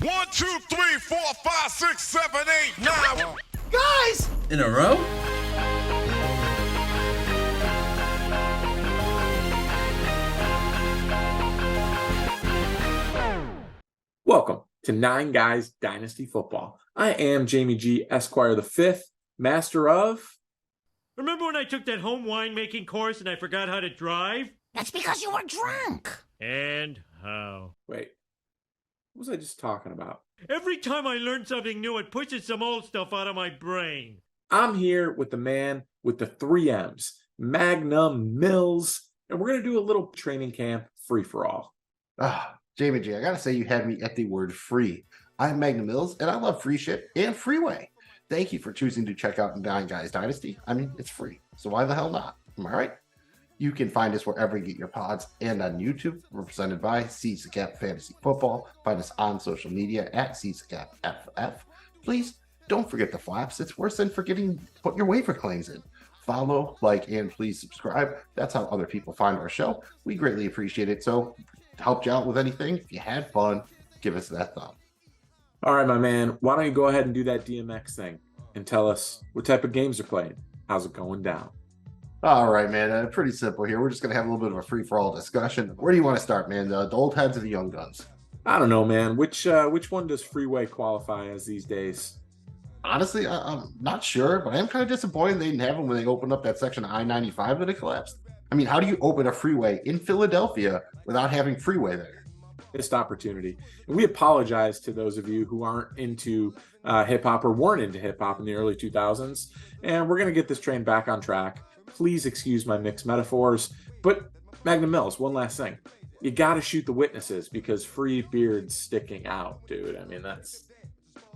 1, 2, 3, 4, 5, 6, 7, 8, 9. Guys! In a row? Welcome to 9 Guys Dynasty Football. I am Jamie G. Esquire V, master of... Remember when I took that home winemaking course and I forgot how to drive? That's because you were drunk. And how? Wait, what was I just talking about? Every time I learn something new, it pushes some old stuff out of my brain. I'm here with the man with the 3 M's, Magnum Mills, and we're going to do a little training camp free-for-all. Jamie G, I gotta say you had me at the word free. I'm Magnum Mills, and I love free shit and freeway. Thank you for choosing to check out 9 Guys Dynasty. I mean, it's free, so why the hell not? Am I right? You can find us wherever you get your pods and on YouTube. We're presented by CSCAP Fantasy Football. Find us on social media at CSCAPFF. Please don't forget the flaps. It's worse than forgetting to put your waiver claims in. Follow, like, and please subscribe. That's how other people find our show. We greatly appreciate it. So, helped you out with anything? If you had fun, give us that thumb. All right, my man, why don't you go ahead and do that DMX thing and tell us what type of games you're playing? How's it going down? All right, man. Pretty simple here. We're just going to have a little bit of a free-for-all discussion. Where do you want to start, man? The old heads or the young guns? I don't know, man. Which one does freeway qualify as these days? Honestly, I'm not sure, but I'm kind of disappointed they didn't have them when they opened up that section of I-95 that it collapsed. I mean, how do you open a freeway in Philadelphia without having freeway there? Missed opportunity. And we apologize to those of you who aren't into hip-hop or weren't into hip-hop in the early 2000s. And we're going to get this train back on track. Please excuse my mixed metaphors. But Magnum Mills, one last thing. You got to shoot the witnesses because Free Beard's sticking out, dude. I mean,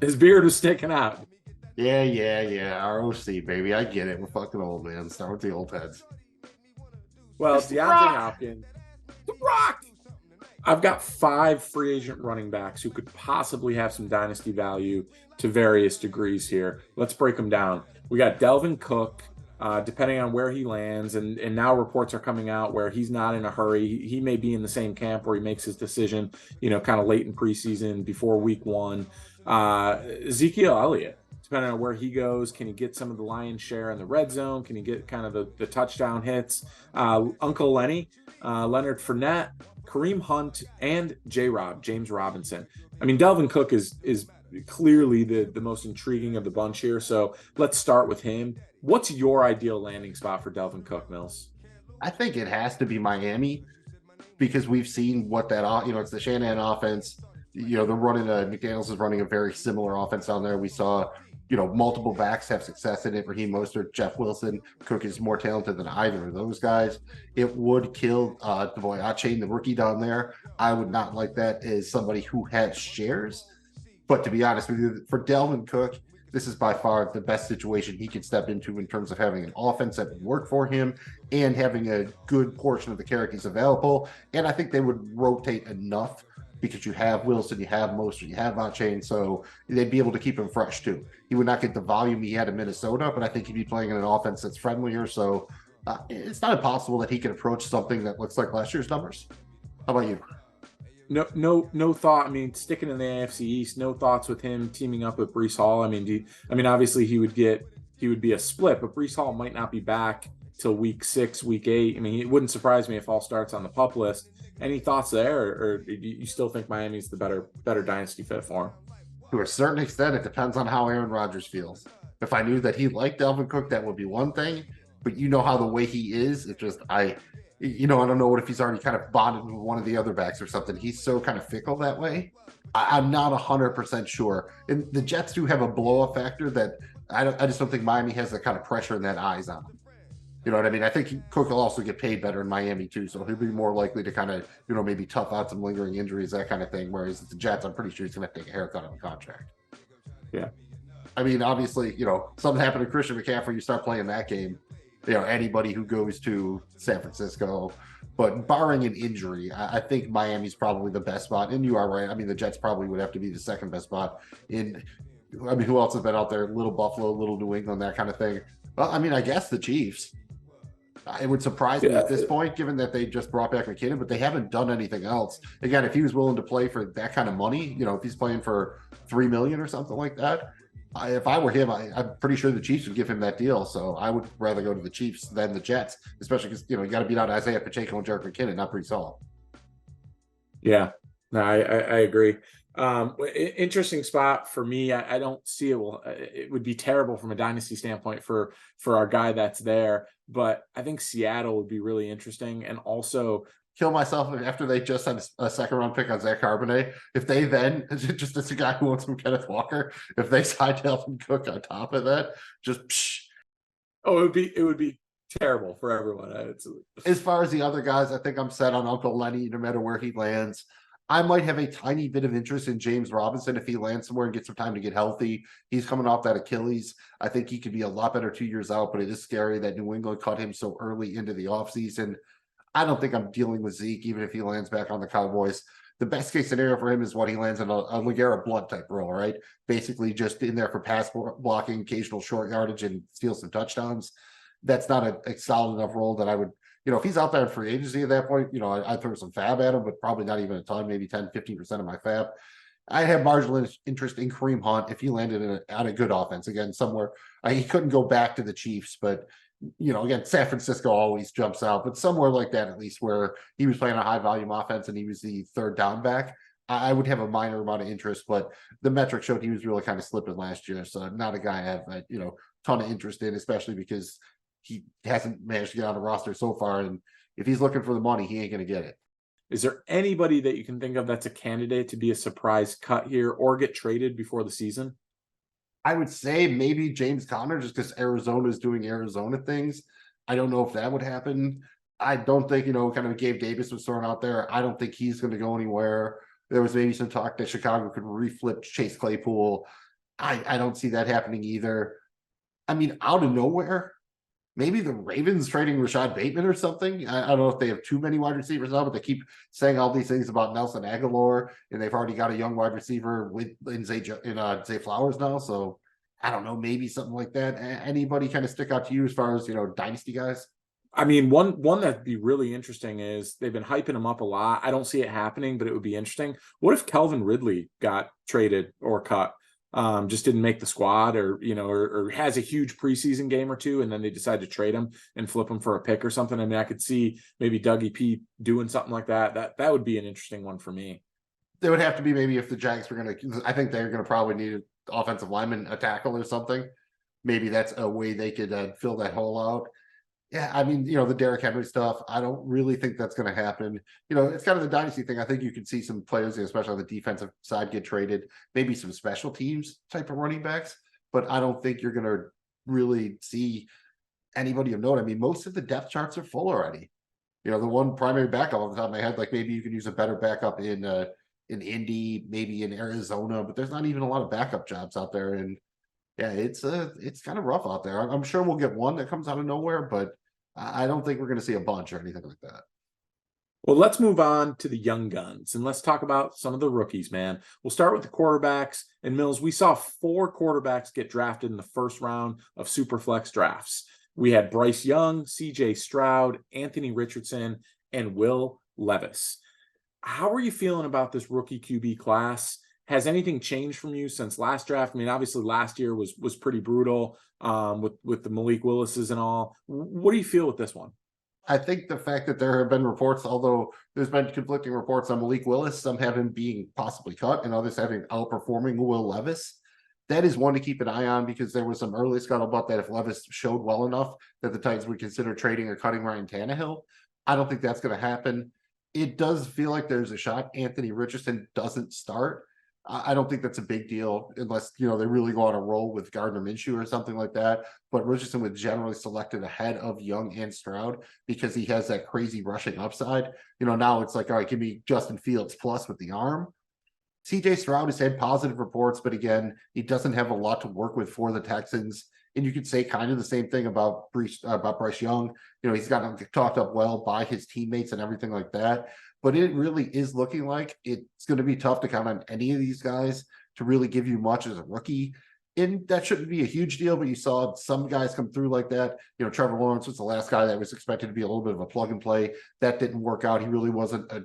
his beard was sticking out. Yeah. ROC, baby. I get it. We're fucking old, man. Start with the old heads. Well, It's The DeAndre Rock. Hopkins. The Rock! I've got 5 free agent running backs who could possibly have some dynasty value to various degrees here. Let's break them down. We got Delvin Cook, depending on where he lands, and now reports are coming out where he's not in a hurry. He may be in the same camp where he makes his decision, kind of late in preseason before week 1. Ezekiel Elliott, depending on where he goes, can he get some of the lion's share in the red zone? Can he get kind of the touchdown hits? Uncle Lenny, Leonard Fournette, Kareem Hunt, and James Robinson. I mean, Delvin Cook is clearly the most intriguing of the bunch here. So let's start with him. What's your ideal landing spot for Delvin Cook, Mills? I think it has to be Miami because we've seen what that, it's the Shanahan offense. They're running McDaniels is running a very similar offense down there. We saw, multiple backs have success in it. Raheem Mostert, Jeff Wilson. Cook is more talented than either of those guys. It would kill the boy Achane, the rookie down there. I would not like that as somebody who has shares. But to be honest with you, for Delvin Cook, this is by far the best situation he can step into in terms of having an offense that would work for him and having a good portion of the characters available. And I think they would rotate enough because you have Wilson, you have Mostert, you have Achane, so they'd be able to keep him fresh too. He would not get the volume he had in Minnesota, but I think he'd be playing in an offense that's friendlier. So it's not impossible that he could approach something that looks like last year's numbers. How about you? No thought. I mean, sticking in the AFC East, no thoughts with him teaming up with Breece Hall. I mean, obviously he would be a split, but Breece Hall might not be back till week 6, week 8. I mean, it wouldn't surprise me if Hall starts on the PUP list. Any thoughts there, or do you still think Miami's the better dynasty fit for him? To a certain extent, it depends on how Aaron Rodgers feels. If I knew that he liked Delvin Cook, that would be one thing. But how the way he is, it just I don't know what if he's already kind of bonded with one of the other backs or something. He's so kind of fickle that way. I'm not 100% sure. And the Jets do have a blow-up factor that I just don't think Miami has the kind of pressure in that eyes on him. You know what I mean? I think Cook will also get paid better in Miami too, so he'll be more likely to kind of, maybe tough out some lingering injuries, that kind of thing. Whereas the Jets, I'm pretty sure he's going to take a haircut on the contract. Yeah. I mean, obviously, something happened to Christian McCaffrey, you start playing that game. Anybody who goes to San Francisco, but barring an injury, I think Miami's probably the best spot. And you are right. I mean, the Jets probably would have to be the second best spot. Who else has been out there? Little Buffalo, little New England, that kind of thing. Well, I mean, I guess the Chiefs. It would surprise me at this point, given that they just brought back McKinnon, but they haven't done anything else. Again, if he was willing to play for that kind of money, if he's playing for $3 million or something like that, if I were him, I'm pretty sure the Chiefs would give him that deal. So I would rather go to the Chiefs than the Jets, especially because you got to beat out Isaiah Pacheco and Jerick McKinnon, not Breece Hall. Yeah, no, I agree. Interesting spot for me. I don't see it. Well, it would be terrible from a dynasty standpoint for our guy that's there, but I think Seattle would be really interesting. And also kill myself after they just had a second round pick on Zach Charbonnet. If they then just as a guy who wants from Kenneth Walker, if they signed Dalvin Cook on top of that, it would be terrible for everyone. As far as the other guys, I think I'm set on Uncle Lenny no matter where he lands. I might have a tiny bit of interest in James Robinson if he lands somewhere and gets some time to get healthy. He's coming off that Achilles. I think he could be a lot better 2 years out, but it is scary that New England cut him so early into the offseason. I don't think I'm dealing with Zeke, even if he lands back on the Cowboys. The best case scenario for him is what he lands in a LeGarrette Blount type role, right? Basically just in there for pass blocking, occasional short yardage, and steal some touchdowns. That's not a solid enough role that I would, if he's out there in free agency at that point, I'd throw some fab at him, but probably not even a ton, maybe 10, 15% of my fab. I have marginal interest in Kareem Hunt if he landed on a good offense. Again, somewhere he couldn't go back to the Chiefs, but again, San Francisco always jumps out, but somewhere like that, at least where he was playing a high volume offense and he was the third down back, I would have a minor amount of interest, but the metric showed he was really kind of slipping last year. So not a guy I have a ton of interest in, especially because he hasn't managed to get on the roster so far. And if he's looking for the money, he ain't going to get it. Is there anybody that you can think of that's a candidate to be a surprise cut here or get traded before the season? I would say maybe James Conner, just because Arizona is doing Arizona things. I don't know if that would happen. I don't think, kind of Gabe Davis was thrown out there. I don't think he's going to go anywhere. There was maybe some talk that Chicago could reflip Chase Claypool. I don't see that happening either. I mean, out of nowhere, maybe the Ravens trading Rashad Bateman or something. I don't know if they have too many wide receivers now, but they keep saying all these things about Nelson Aguilar, and they've already got a young wide receiver in Zay Flowers now. So I don't know, maybe something like that. Anybody kind of stick out to you as far as, dynasty guys? I mean, one that'd be really interesting is they've been hyping him up a lot. I don't see it happening, but it would be interesting. What if Calvin Ridley got traded or cut? Just didn't make the squad or has a huge preseason game or two, and then they decide to trade him and flip him for a pick or something. I mean, I could see maybe Dougie P doing something like that. That would be an interesting one for me. There would have to be maybe if the Jags were I think they're going to probably need an offensive lineman, a tackle or something. Maybe that's a way they could fill that hole out. Yeah, I mean, the Derrick Henry stuff, I don't really think that's going to happen. It's kind of the dynasty thing. I think you can see some players, especially on the defensive side, get traded, maybe some special teams type of running backs, but I don't think you're going to really see anybody of note. I mean, most of the depth charts are full already. The one primary backup off the top of my head, like maybe you could use a better backup in Indy, maybe in Arizona, but there's not even a lot of backup jobs out there. And yeah, it's kind of rough out there. I'm sure we'll get one that comes out of nowhere, but I don't think we're going to see a bunch or anything like that. Well, let's move on to the young guns and let's talk about some of the rookies, man. We'll start with the quarterbacks. And Mills, we saw 4 quarterbacks get drafted in the first round of Superflex drafts. We had Bryce Young, CJ Stroud, Anthony Richardson, and Will Levis. How are you feeling about this rookie QB class? Has anything changed from you since last draft? I mean, obviously last year was pretty brutal with the Malik Willises and all. What do you feel with this one? I think the fact that there have been reports, although there's been conflicting reports on Malik Willis, some have him being possibly cut and others having outperforming Will Levis. That is one to keep an eye on because there was some early scuttlebutt that if Levis showed well enough that the Titans would consider trading or cutting Ryan Tannehill. I don't think that's going to happen. It does feel like there's a shot Anthony Richardson doesn't start. I don't think that's a big deal unless, they really go on a roll with Gardner Minshew or something like that. But Richardson was generally selected ahead of Young and Stroud because he has that crazy rushing upside. Now it's like, all right, give me Justin Fields plus with the arm. CJ Stroud has had positive reports, but again, he doesn't have a lot to work with for the Texans. And you could say kind of the same thing about Bryce Young. He's gotten talked up well by his teammates and everything like that. But it really is looking like it's going to be tough to count on any of these guys to really give you much as a rookie. And that shouldn't be a huge deal, but you saw some guys come through like that. Trevor Lawrence was the last guy that was expected to be a little bit of a plug and play. That didn't work out. He really wasn't a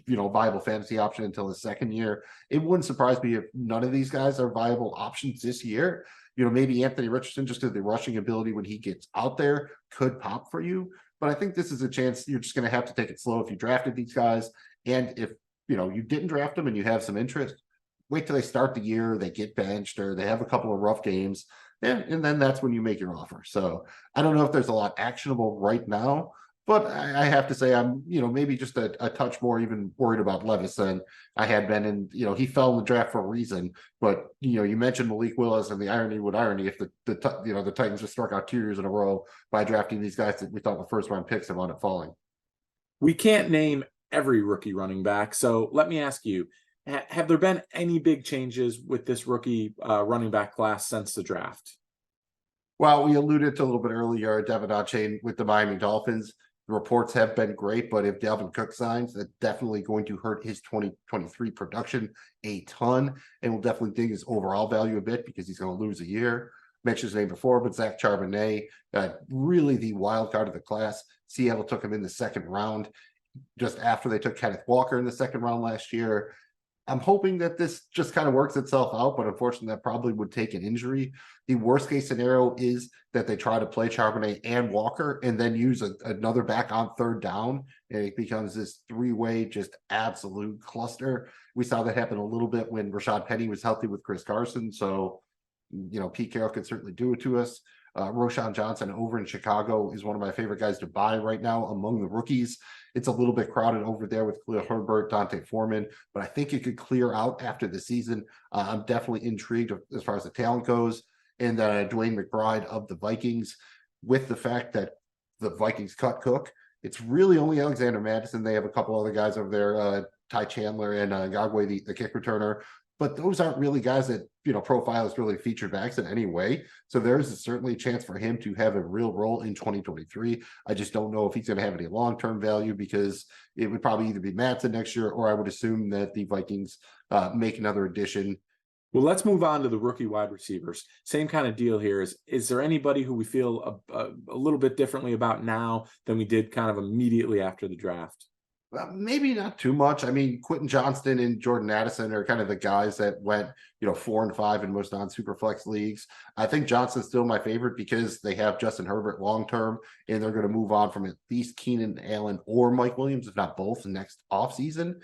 viable fantasy option until his second year. It wouldn't surprise me if none of these guys are viable options this year. Maybe Anthony Richardson, just because the rushing ability when he gets out there could pop for you. But I think this is a chance you're just going to have to take it slow if you drafted these guys. And if, you didn't draft them and you have some interest, wait till they start the year, they get benched, or they have a couple of rough games, and then that's when you make your offer. So I don't know if there's a lot actionable right now, but I have to say I'm, maybe just a touch more even worried about Levis than I had been. And, he fell in the draft for a reason. But, you mentioned Malik Willis, and the irony would irony if the Titans just struck out 2 years in a row by drafting these guys that we thought were first-round picks and wound up falling. We can't name every rookie running back. So let me ask you, have there been any big changes with this rookie running back class since the draft? Well, we alluded to a little bit earlier, Devin Achane with the Miami Dolphins. The reports have been great, but if Dalvin Cook signs, that's definitely going to hurt his 2023 production a ton, and will definitely ding his overall value a bit because he's going to lose a year. Mentioned his name before, but Zach Charbonnet, really the wild card of the class. Seattle took him in the second round, just after they took Kenneth Walker in the second round last year. I'm hoping that this just kind of works itself out, but unfortunately that probably would take an injury. The worst case scenario is that they try to play Charbonnet and Walker and then use another back on third down, and it becomes this three-way just absolute cluster. We saw that happen a little bit when Rashad Penny was healthy with Chris Carson, so Pete Carroll could certainly do it to us. Roschon Johnson over in Chicago is one of my favorite guys to buy right now among the rookies. It's a little bit crowded over there with Khalil Herbert, Dante Foreman, but I think it could clear out after the season. I'm definitely intrigued as far as the talent goes. And Dwayne McBride of the Vikings, with the fact that the Vikings cut Cook, it's really only Alexander Madison. They have a couple other guys over there, Ty Chandler and Ngagwe, the kick returner. But those aren't really guys that, profile as really featured backs in any way. So there's certainly a chance for him to have a real role in 2023. I just don't know if he's going to have any long-term value, because it would probably either be Madsen next year, or I would assume that the Vikings make another addition. Well, let's move on to the rookie wide receivers. Same kind of deal here. Is there anybody who we feel a little bit differently about now than we did kind of immediately after the draft? Maybe not too much. I mean, Quentin Johnston and Jordan Addison are kind of the guys that went, 4 and 5 in most non-superflex leagues. I think Johnston's still my favorite because they have Justin Herbert long-term, and they're going to move on from at least Keenan Allen or Mike Williams, if not both, the next offseason.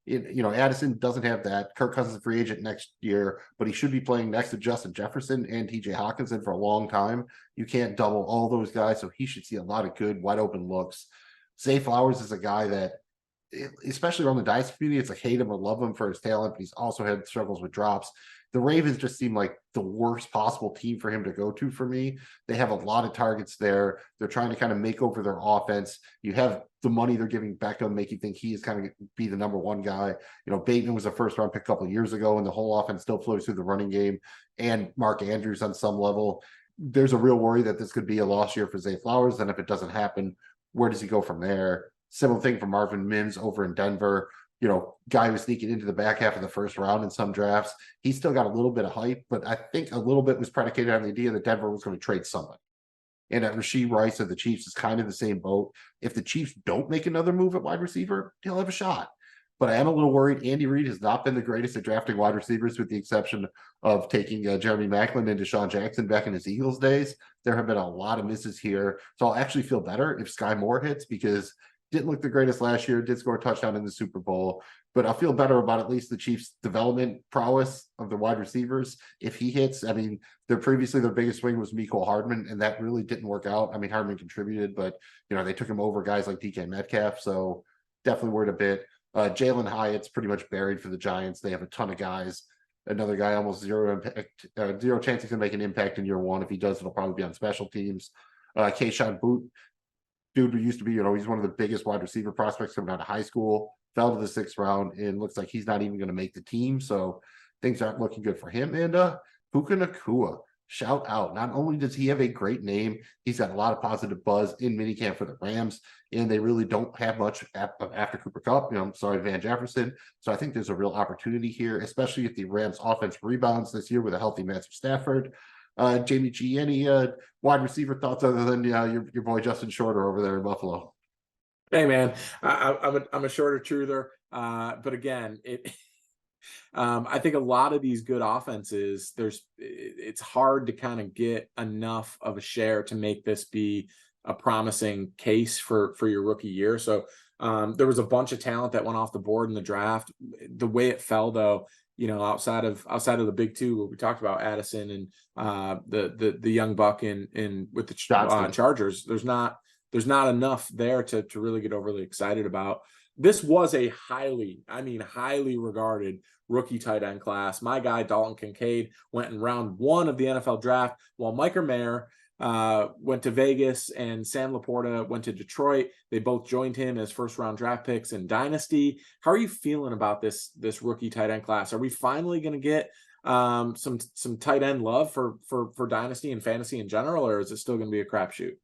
Addison doesn't have that. Kirk Cousins is a free agent next year, but he should be playing next to Justin Jefferson and TJ Hawkinson for a long time. You can't double all those guys, so he should see a lot of good, wide open looks. Zay Flowers is a guy that, especially around the Dynasty community, it's like hate him or love him for his talent, but he's also had struggles with drops. The Ravens just seem like the worst possible team for him to go to for me. They have a lot of targets there. They're trying to kind of make over their offense. You have the money they're giving Beckham, make you think he is kind of be the number one guy. Bateman was a first round pick a couple of years ago, and the whole offense still flows through the running game, and Mark Andrews on some level. There's a real worry that this could be a lost year for Zay Flowers. And if it doesn't happen, where does he go from there? Similar thing for Marvin Mims over in Denver. Guy was sneaking into the back half of the first round in some drafts. He's still got a little bit of hype, but I think a little bit was predicated on the idea that Denver was going to trade someone. And Rashee Rice of the Chiefs is kind of the same boat. If the Chiefs don't make another move at wide receiver, he'll have a shot. But I am a little worried. Andy Reid has not been the greatest at drafting wide receivers, with the exception of taking Jeremy Maclin and Deshaun Jackson back in his Eagles days. There have been a lot of misses here. So I'll actually feel better if Sky Moore hits, because didn't look the greatest last year, did score a touchdown in the Super Bowl, but I'll feel better about at least the Chiefs' development prowess of the wide receivers if he hits. I mean, their biggest swing was Mecole Hardman, and that really didn't work out. I mean, Hardman contributed, but they took him over guys like DK Metcalf, so definitely worried a bit. Jalen Hyatt's pretty much buried for the Giants. They have a ton of guys. Another guy, almost zero impact, zero chance he's going to make an impact in year one. If he does, it'll probably be on special teams. Keyshawn Boot, dude who used to be, he's one of the biggest wide receiver prospects coming out of high school, fell to the 6th round, and looks like he's not even going to make the team. So things aren't looking good for him. And Puka Nacua, shout out. Not only does he have a great name, he's got a lot of positive buzz in minicamp for the Rams, and they really don't have much after Cooper Kupp. Van Jefferson. So I think there's a real opportunity here, especially if the Rams offense rebounds this year with a healthy Matthew Stafford. Jamie G, any wide receiver thoughts other than your boy Justin Shorter over there in Buffalo? Hey man, I'm a shorter truther, but again, I think a lot of these good offenses, it's hard to kind of get enough of a share to make this be a promising case for your rookie year. So there was a bunch of talent that went off the board in the draft. The way it fell, though, outside of the big two, what we talked about, Addison and the young buck in with the Chargers, there's not enough there to really get overly excited about. This was a highly regarded rookie tight end class. My guy, Dalton Kincaid, went in round 1 of the NFL draft, while Micah Mayer went to Vegas and Sam Laporta went to Detroit. They both joined him as first-round draft picks in Dynasty. How are you feeling about this rookie tight end class? Are we finally going to get some tight end love for Dynasty and fantasy in general, or is it still going to be a crapshoot?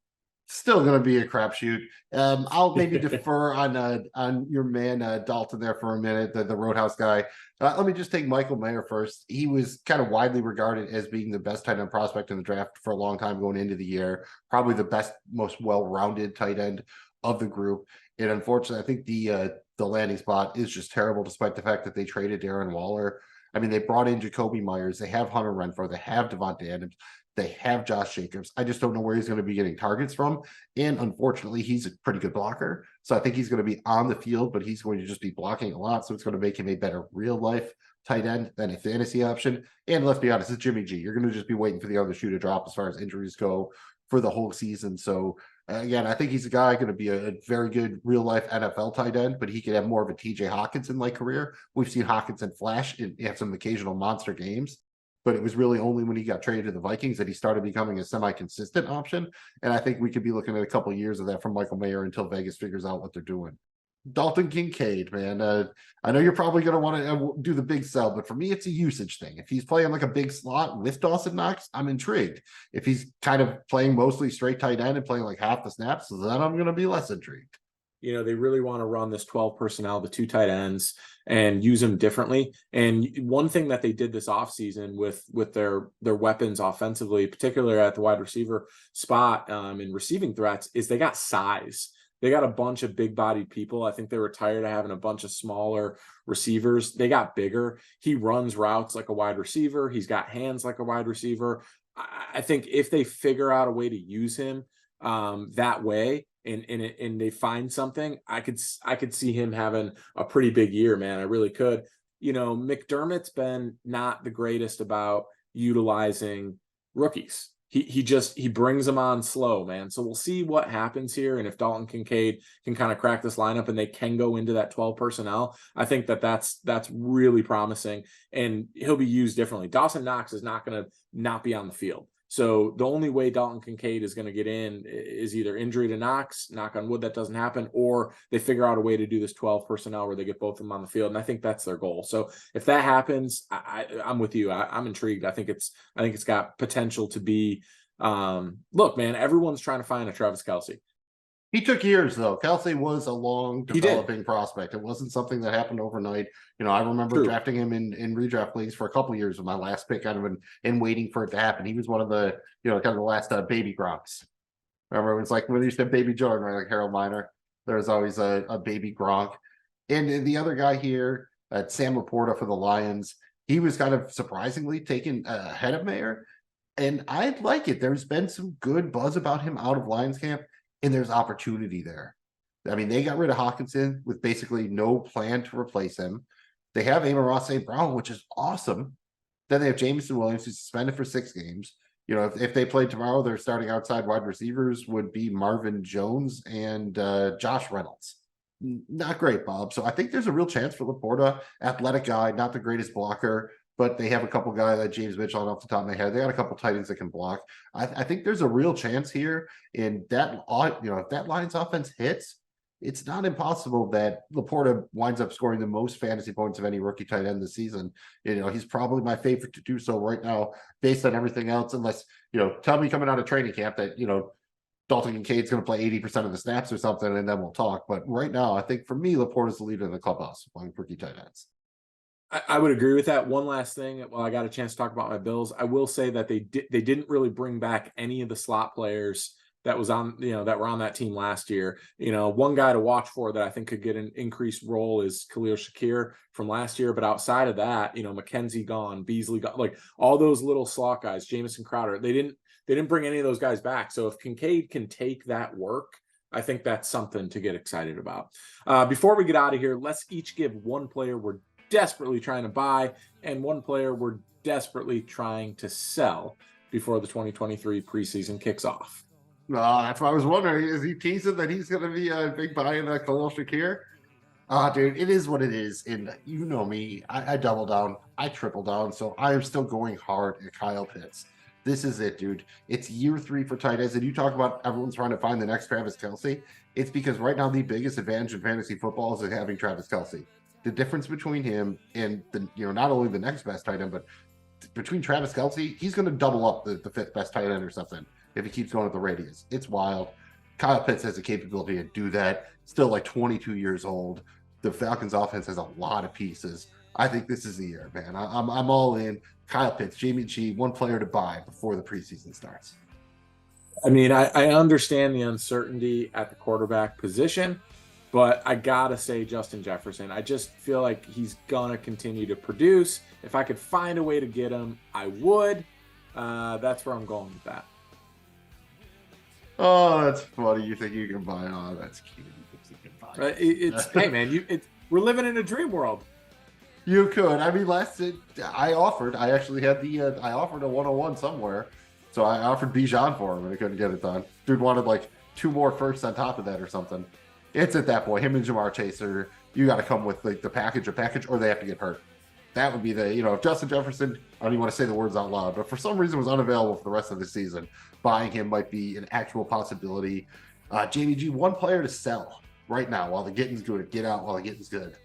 Still going to be a crapshoot. I'll maybe defer on your man Dalton there for a minute, the Roadhouse guy. Let me just take Michael Mayer first. He was kind of widely regarded as being the best tight end prospect in the draft for a long time going into the year. Probably the best, most well-rounded tight end of the group. And unfortunately, I think the landing spot is just terrible, despite the fact that they traded Darren Waller. I mean, they brought in Jacoby Myers. They have Hunter Renfrow. They have Devontae Adams. They have Josh Jacobs. I just don't know where he's going to be getting targets from. And unfortunately, he's a pretty good blocker. So I think he's going to be on the field, but he's going to just be blocking a lot. So it's going to make him a better real life tight end than a fantasy option. And let's be honest, it's Jimmy G. You're going to just be waiting for the other shoe to drop as far as injuries go for the whole season. So again, I think he's a guy going to be a very good real life NFL tight end, but he could have more of a TJ Hawkinson-like career. We've seen Hawkinson flash and have some occasional monster games, but it was really only when he got traded to the Vikings that he started becoming a semi-consistent option. And I think we could be looking at a couple of years of that from Michael Mayer until Vegas figures out what they're doing. Dalton Kincaid, man. I know you're probably going to want to do the big sell, but for me, it's a usage thing. If he's playing like a big slot with Dawson Knox, I'm intrigued. If he's kind of playing mostly straight tight end and playing like half the snaps, then I'm going to be less intrigued. They really want to run this 12 personnel, the 2 tight ends, and use them differently. And one thing that they did this offseason with their weapons offensively, particularly at the wide receiver spot in receiving threats, is they got size. They got a bunch of big-bodied people. I think they were tired of having a bunch of smaller receivers. They got bigger. He runs routes like a wide receiver. He's got hands like a wide receiver. I think if they figure out a way to use him that way, and they find something, I could see him having a pretty big year, man. I really could. McDermott's been not the greatest about utilizing rookies. He brings them on slow, man. So we'll see what happens here. And if Dalton Kincaid can kind of crack this lineup and they can go into that 12 personnel, I think that's really promising, and he'll be used differently. Dawson Knox is not going to not be on the field. So the only way Dalton Kincaid is going to get in is either injury to Knox, knock on wood that doesn't happen, or they figure out a way to do this 12 personnel where they get both of them on the field. And I think that's their goal. So if that happens, I'm with you. I'm intrigued. I think it's got potential to be, look, man, everyone's trying to find a Travis Kelce. He took years, though. Kelce was a long developing prospect. It wasn't something that happened overnight. I remember drafting him in redraft leagues for a couple of years with my last pick kind of and waiting for it to happen. He was one of the, kind of the last baby Gronks. Remember, it was like when they used to have Baby Jordan, right? Like Harold Miner. There was always a baby Gronk. And the other guy here, Sam Laporta for the Lions, he was kind of surprisingly taken ahead of Mayer. And I like it. There's been some good buzz about him out of Lions camp. And there's opportunity there. I mean, they got rid of Hawkinson with basically no plan to replace him. They have Amon-Ra St. Brown, which is awesome. Then they have Jameson Williams, who's suspended for 6 games. If they played tomorrow, their starting outside wide receivers would be Marvin Jones and Josh Reynolds. Not great, Bob. So I think there's a real chance for Laporta. Athletic guy, not the greatest blocker, but they have a couple guys like James Mitchell off the top of my head. They got a couple tight ends that can block. I think there's a real chance here in that, if that Lions offense hits, it's not impossible that Laporta winds up scoring the most fantasy points of any rookie tight end this season. He's probably my favorite to do so right now, based on everything else, unless, tell me coming out of training camp that, Dalton Kincaid's going to play 80% of the snaps or something, and then we'll talk. But right now, I think for me, Laporta's the leader in the clubhouse among rookie tight ends. I would agree with that. One last thing, while I got a chance to talk about my Bills, I will say that they didn't really bring back any of the slot players that was on, that were on that team last year. One guy to watch for that I think could get an increased role is Khalil Shakir from last year. But outside of that, McKenzie gone, Beasley gone, like all those little slot guys, Jamison Crowder, they didn't bring any of those guys back. So if Kincaid can take that work, I think that's something to get excited about. Before we get out of here, let's each give one player we're desperately trying to buy and one player we're desperately trying to sell before the 2023 preseason kicks off. That's what I was wondering. Is he teasing that he's going to be a big buy in Khalil Shakir? Dude, it is what it is. And you know me, I double down, I triple down. So I am still going hard at Kyle Pitts. This is it, dude. It's year 3 for tight ends. And you talk about everyone's trying to find the next Travis Kelce. It's because right now the biggest advantage in fantasy football is having Travis Kelce. The difference between him and not only the next best tight end, but between Travis Kelce, he's going to double up the 5th best tight end or something if he keeps going at the radius. It's wild. Kyle Pitts has the capability to do that. Still like 22 years old. The Falcons offense has a lot of pieces. I think this is the year, man. I'm all in. Kyle Pitts, Jamie G, one player to buy before the preseason starts. I mean, I understand the uncertainty at the quarterback position, but I gotta say Justin Jefferson. I just feel like he's gonna continue to produce. If I could find a way to get him, I would. That's where I'm going with that. Oh, that's funny. You think you can buy? Oh, that's cute. Hey man, we're living in a dream world. You could. I mean, I offered a 101 somewhere. So I offered Bijan for him and I couldn't get it done. Dude wanted like 2 more firsts on top of that or something. It's at that point. Him and Jamar Chase you got to come with like the package, or they have to get hurt. That would be if Justin Jefferson, I don't even want to say the words out loud, but for some reason was unavailable for the rest of the season, buying him might be an actual possibility. Jamie G, one player to sell right now while the getting's good. Get out while the getting's good.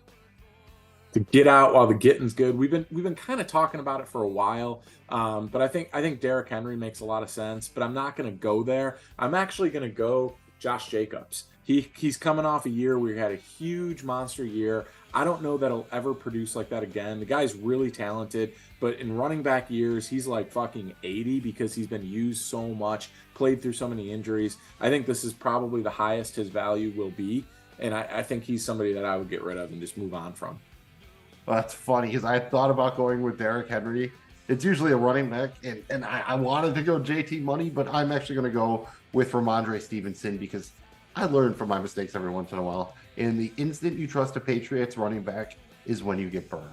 To get out while the getting's good. We've been kind of talking about it for a while, but I think Derrick Henry makes a lot of sense. But I'm not going to go there. I'm actually going to go Josh Jacobs. He's coming off a year where he had a huge monster year. I don't know that he'll ever produce like that again. The guy's really talented, but in running back years, he's like fucking 80 because he's been used so much, played through so many injuries. I think this is probably the highest his value will be, and I think he's somebody that I would get rid of and just move on from. Well, that's funny because I thought about going with Derrick Henry. It's usually a running back, and I wanted to go JT Money, but I'm actually going to go with Ramondre Stevenson because I learn from my mistakes every once in a while. And the instant you trust a Patriots running back is when you get burned.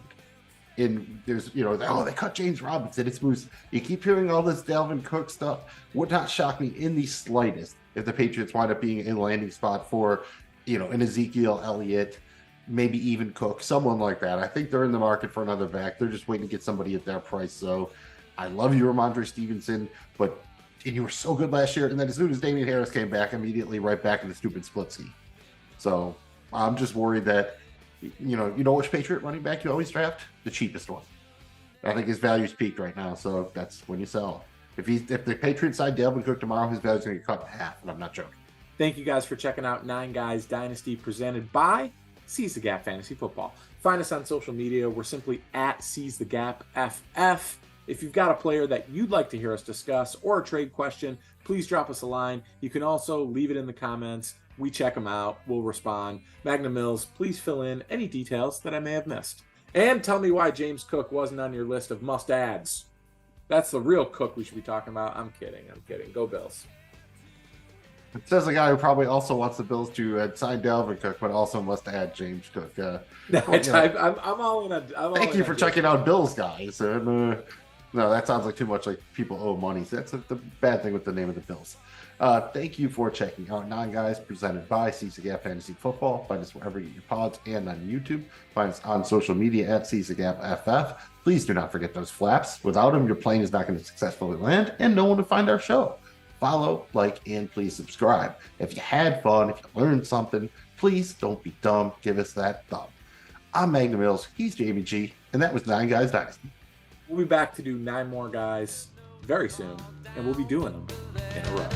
And there's, they cut James Robinson. It's moves. You keep hearing all this Dalvin Cook stuff. Would not shock me in the slightest if the Patriots wind up being a landing spot for, an Ezekiel Elliott, maybe even Cook, someone like that. I think they're in the market for another back. They're just waiting to get somebody at their price. So I love you, Ramondre Stevenson, and you were so good last year. And then as soon as Damian Harris came back, immediately right back in the stupid split ski. So I'm just worried that, which Patriot running back you always draft? The cheapest one. I think his value's peaked right now. So that's when you sell. If the Patriots side Dalvin Cook tomorrow, his value's going to get cut in half. And I'm not joking. Thank you guys for checking out 9 Guys Dynasty presented by Seize the Gap Fantasy Football. Find us on social media. We're simply at Seize the Gap FF. If you've got a player that you'd like to hear us discuss or a trade question, please drop us a line. You can also leave it in the comments. We check them out. We'll respond. Magnum Mills, please fill in any details that I may have missed. And tell me why James Cook wasn't on your list of must-adds. That's the real Cook we should be talking about. I'm kidding. Go Bills. It says a guy who probably also wants the Bills to sign Dalvin Cook, but also must add James Cook. I'm all in. Thank you for checking out Bills, guys. And, no, that sounds like too much like people owe money. So that's the bad thing with the name of the Bills. Thank you for checking out 9 Guys presented by Seize the Gap Fantasy Football. Find us wherever you get your pods and on YouTube. Find us on social media at Seize the Gap FF. Please do not forget those flaps. Without them, your plane is not going to successfully land and no one to find our show. Follow, like, and please subscribe. If you had fun, if you learned something, Please don't be dumb. Give us that thumb. I'm Magnum Mills. He's Jamie G. And that was 9 Guys Dynasty. We'll be back to do 9 more guys very soon, and we'll be doing them in a row.